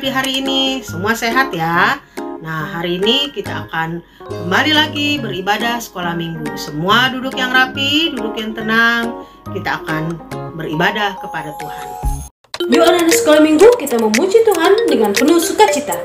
di hari ini? Semua sehat ya? Nah, hari ini kita akan kembali lagi beribadah sekolah minggu. Semua duduk yang rapi, duduk yang tenang. Kita akan beribadah kepada Tuhan. Yuk anak-anak sekolah minggu, kita memuji Tuhan dengan penuh sukacita.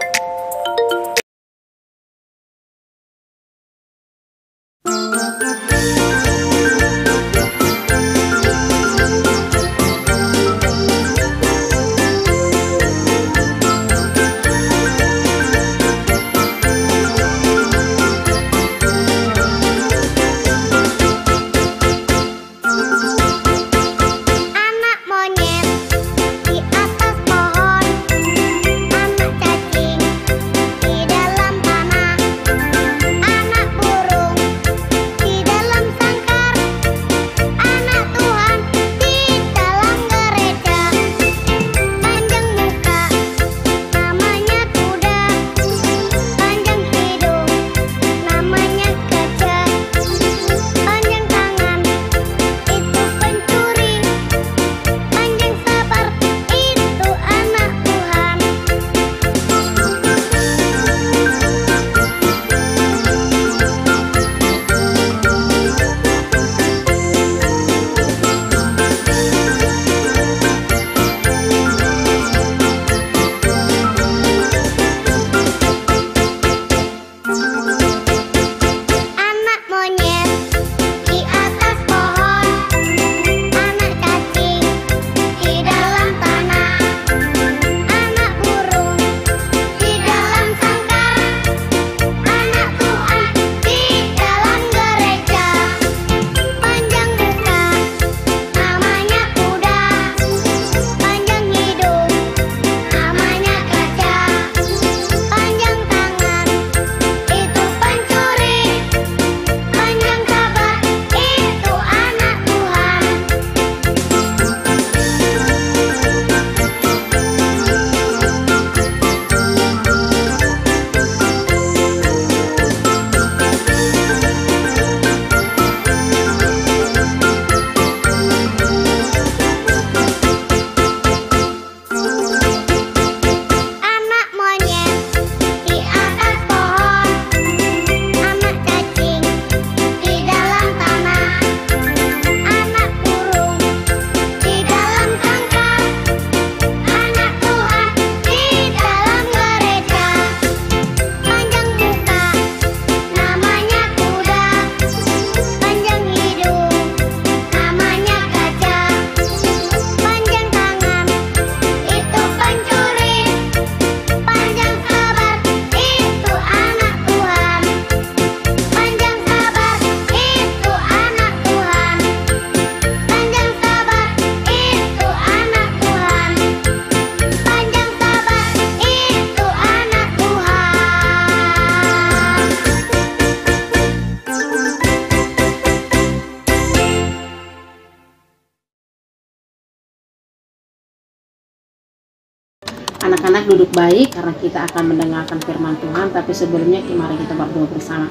Anak-anak duduk baik karena kita akan mendengarkan firman Tuhan, tapi sebelumnya mari kita berdoa bersama.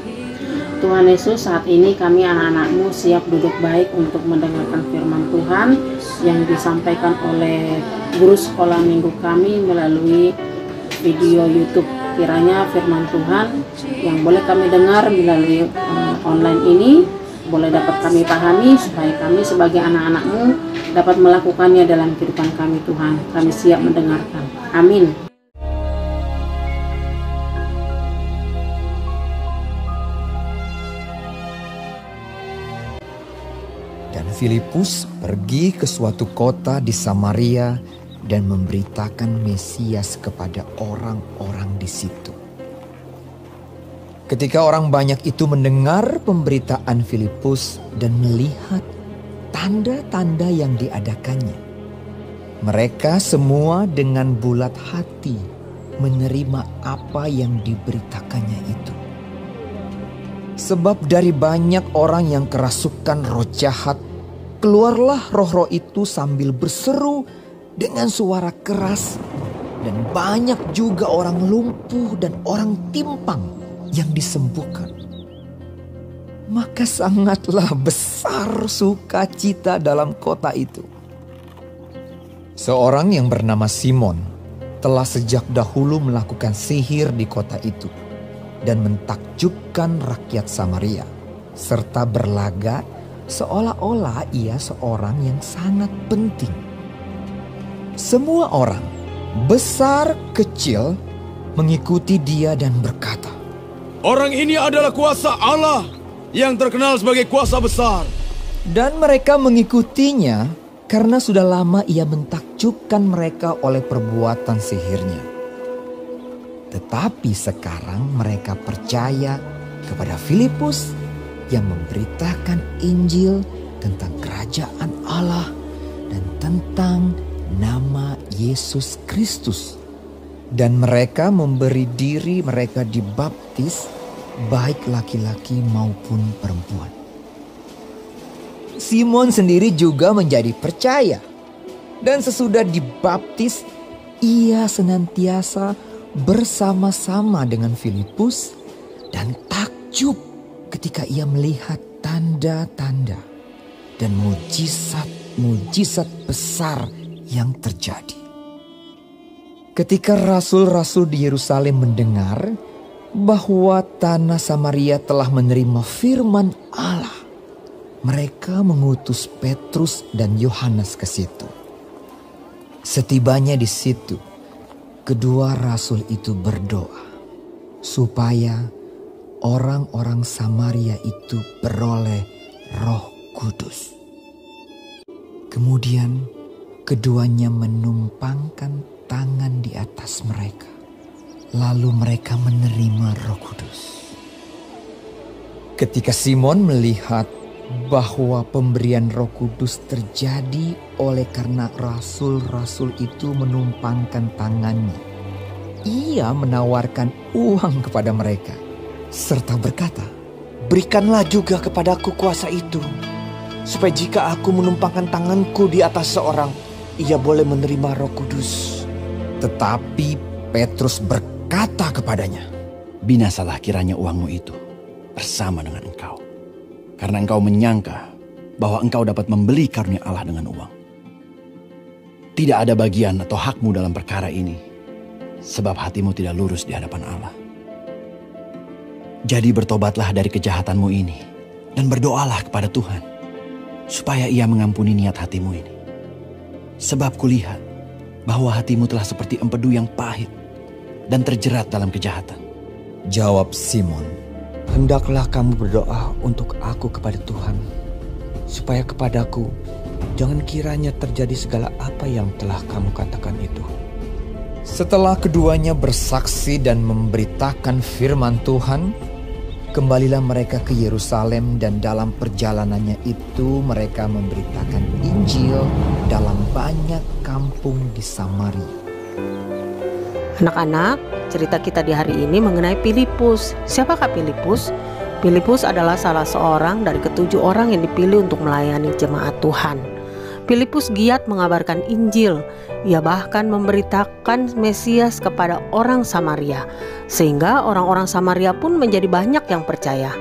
Tuhan Yesus, saat ini kami anak-anak-Mu siap duduk baik untuk mendengarkan firman Tuhan yang disampaikan oleh guru sekolah minggu kami melalui video YouTube. Kiranya firman Tuhan yang boleh kami dengar melalui online ini boleh dapat kami pahami supaya kami sebagai anak-anak-Mu dapat melakukannya dalam kehidupan kami Tuhan. Kami siap mendengarkan. Amin. Dan Filipus pergi ke suatu kota di Samaria dan memberitakan Mesias kepada orang-orang di situ. Ketika orang banyak itu mendengar pemberitaan Filipus dan melihat tanda-tanda yang diadakannya, mereka semua dengan bulat hati menerima apa yang diberitakannya itu. Sebab dari banyak orang yang kerasukan roh jahat, keluarlah roh-roh itu sambil berseru dengan suara keras, dan banyak juga orang lumpuh dan orang timpang yang disembuhkan. Maka sangatlah besar sukacita dalam kota itu. Seorang yang bernama Simon telah sejak dahulu melakukan sihir di kota itu dan mentakjubkan rakyat Samaria, serta berlaga seolah-olah ia seorang yang sangat penting. Semua orang, besar kecil, mengikuti dia dan berkata, "Orang ini adalah kuasa Allah yang terkenal sebagai kuasa besar." Dan mereka mengikutinya karena sudah lama ia mentakjubkan mereka oleh perbuatan sihirnya. Tetapi sekarang mereka percaya kepada Filipus yang memberitakan Injil tentang kerajaan Allah dan tentang nama Yesus Kristus. Dan mereka memberi diri mereka dibaptis, baik laki-laki maupun perempuan. Simon sendiri juga menjadi percaya. Dan sesudah dibaptis, ia senantiasa bersama-sama dengan Filipus dan takjub ketika ia melihat tanda-tanda dan mujizat-mujizat besar yang terjadi. Ketika rasul-rasul di Yerusalem mendengar bahwa tanah Samaria telah menerima firman Allah, mereka mengutus Petrus dan Yohanes ke situ. Setibanya di situ, kedua rasul itu berdoa supaya orang-orang Samaria itu beroleh Roh Kudus. Kemudian keduanya menumpangkan tangan di atas mereka, lalu mereka menerima Roh Kudus. Ketika Simon melihat bahwa pemberian Roh Kudus terjadi oleh karena rasul-rasul itu menumpangkan tangannya, ia menawarkan uang kepada mereka serta berkata, "Berikanlah juga kepadaku kuasa itu, supaya jika aku menumpangkan tanganku di atas seorang, ia boleh menerima Roh Kudus." Tetapi Petrus berkata kepadanya, "Binasalah kiranya uangmu itu bersama dengan engkau, karena engkau menyangka bahwa engkau dapat membeli karunia Allah dengan uang. Tidak ada bagian atau hakmu dalam perkara ini, sebab hatimu tidak lurus di hadapan Allah. Jadi bertobatlah dari kejahatanmu ini dan berdoalah kepada Tuhan, supaya ia mengampuni niat hatimu ini. Sebab kulihat bahwa hatimu telah seperti empedu yang pahit dan terjerat dalam kejahatan." Jawab Simon, "Hendaklah kamu berdoa untuk aku kepada Tuhan, supaya kepadaku jangan kiranya terjadi segala apa yang telah kamu katakan itu." Setelah keduanya bersaksi dan memberitakan firman Tuhan, kembalilah mereka ke Yerusalem, dan dalam perjalanannya itu mereka memberitakan Injil dalam banyak kampung di Samaria. Anak-anak, cerita kita di hari ini mengenai Filipus. Siapakah Filipus? Filipus adalah salah seorang dari ketujuh orang yang dipilih untuk melayani jemaat Tuhan. Filipus giat mengabarkan Injil. Ia bahkan memberitakan Mesias kepada orang Samaria, sehingga orang-orang Samaria pun menjadi banyak yang percaya.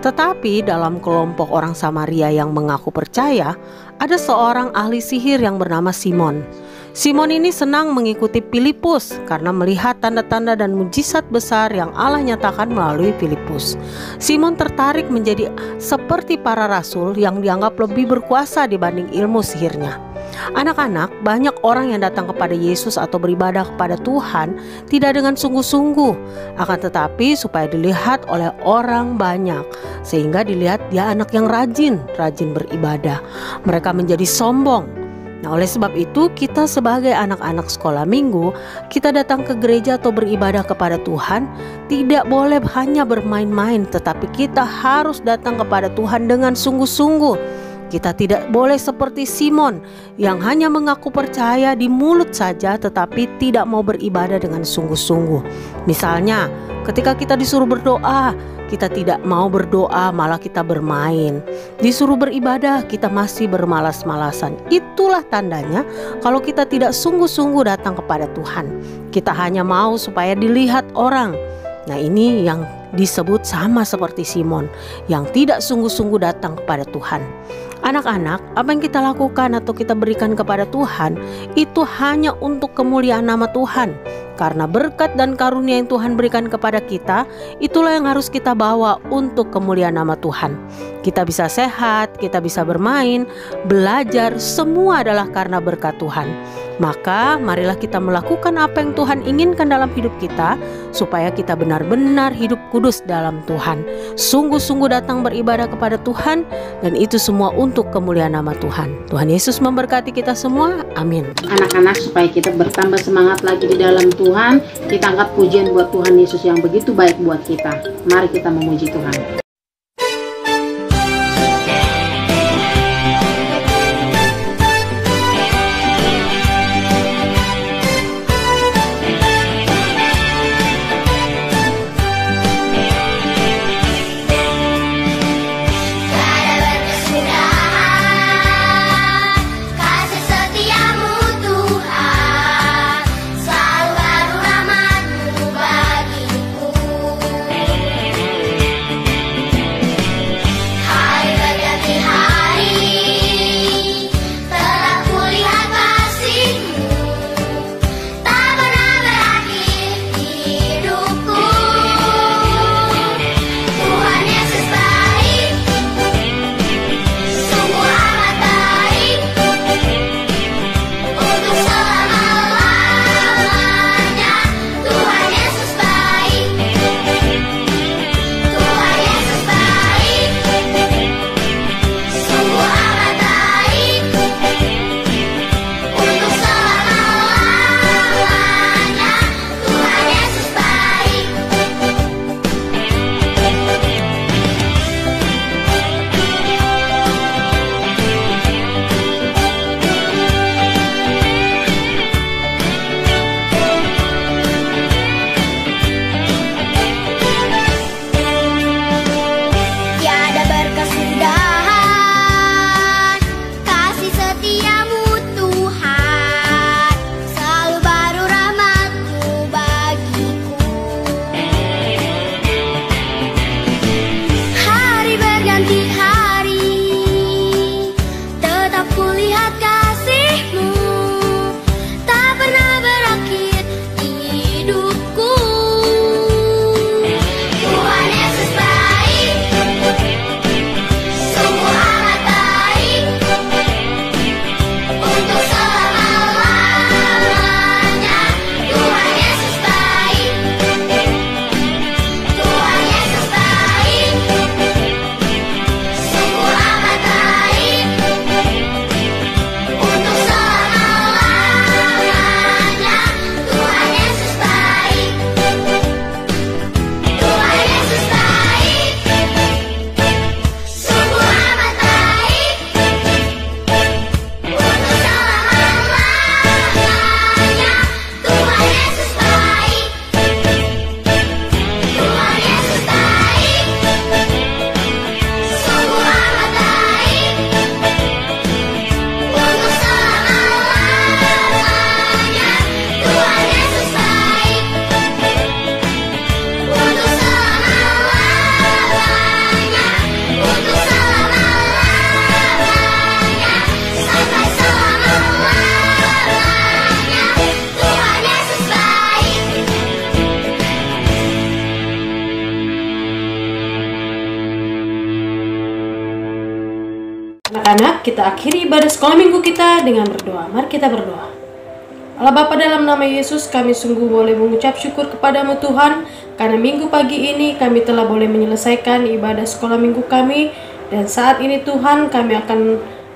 Tetapi dalam kelompok orang Samaria yang mengaku percaya, ada seorang ahli sihir yang bernama Simon. Simon ini senang mengikuti Filipus karena melihat tanda-tanda dan mujizat besar yang Allah nyatakan melalui Filipus. Simon tertarik menjadi seperti para rasul yang dianggap lebih berkuasa dibanding ilmu sihirnya. Anak-anak, banyak orang yang datang kepada Yesus atau beribadah kepada Tuhan tidak dengan sungguh-sungguh, akan tetapi supaya dilihat oleh orang banyak, sehingga dilihat dia anak yang rajin beribadah. Mereka menjadi sombong. Nah, oleh sebab itu kita sebagai anak-anak sekolah minggu, kita datang ke gereja atau beribadah kepada Tuhan tidak boleh hanya bermain-main, tetapi kita harus datang kepada Tuhan dengan sungguh-sungguh. Kita tidak boleh seperti Simon yang hanya mengaku percaya di mulut saja tetapi tidak mau beribadah dengan sungguh-sungguh. Misalnya, ketika kita disuruh berdoa, kita tidak mau berdoa, malah kita bermain. Disuruh beribadah, kita masih bermalas-malasan. Itulah tandanya kalau kita tidak sungguh-sungguh datang kepada Tuhan. Kita hanya mau supaya dilihat orang. Nah, ini yang disebut sama seperti Simon yang tidak sungguh-sungguh datang kepada Tuhan. Anak-anak, apa yang kita lakukan atau kita berikan kepada Tuhan itu hanya untuk kemuliaan nama Tuhan. Karena berkat dan karunia yang Tuhan berikan kepada kita, itulah yang harus kita bawa untuk kemuliaan nama Tuhan. Kita bisa sehat, kita bisa bermain, belajar, semua adalah karena berkat Tuhan. Maka marilah kita melakukan apa yang Tuhan inginkan dalam hidup kita, supaya kita benar-benar hidup kudus dalam Tuhan. Sungguh-sungguh datang beribadah kepada Tuhan, dan itu semua untuk kemuliaan nama Tuhan. Tuhan Yesus memberkati kita semua. Amin. Anak-anak, supaya kita bertambah semangat lagi di dalam Tuhan, kita angkat pujian buat Tuhan Yesus yang begitu baik buat kita. Mari kita memuji Tuhan. Anak-anak, kita akhiri ibadah sekolah minggu kita dengan berdoa. Mari kita berdoa. Allah Bapa, dalam nama Yesus, kami sungguh boleh mengucap syukur kepadamu Tuhan, karena minggu pagi ini kami telah boleh menyelesaikan ibadah sekolah minggu kami. Dan saat ini Tuhan, kami akan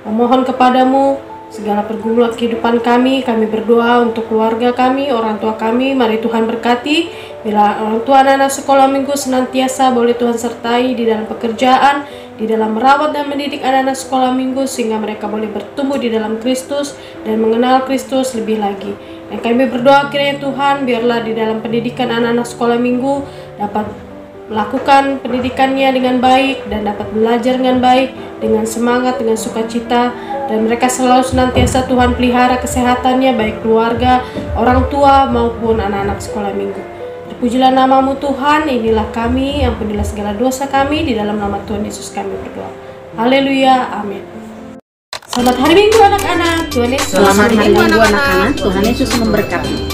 memohon kepadamu segala pergumulan kehidupan kami. Kami berdoa untuk keluarga kami, orang tua kami. Mari Tuhan berkati. Bila orang tua anak-anak sekolah minggu senantiasa boleh Tuhan sertai di dalam pekerjaan, di dalam merawat dan mendidik anak-anak sekolah minggu, sehingga mereka boleh bertumbuh di dalam Kristus dan mengenal Kristus lebih lagi. Dan kami berdoa kiranya Tuhan, biarlah di dalam pendidikan anak-anak sekolah minggu dapat melakukan pendidikannya dengan baik dan dapat belajar dengan baik, dengan semangat, dengan sukacita, dan mereka selalu senantiasa Tuhan pelihara kesehatannya, baik keluarga, orang tua maupun anak-anak sekolah minggu. Pujilah namamu Tuhan, inilah kami, ampunilah segala dosa kami, di dalam nama Tuhan Yesus kami berdoa. Haleluya, amin. Selamat hari Minggu anak-anak, Tuhan Yesus Selamat hari Minggu anak-anak, Tuhan Yesus memberkati.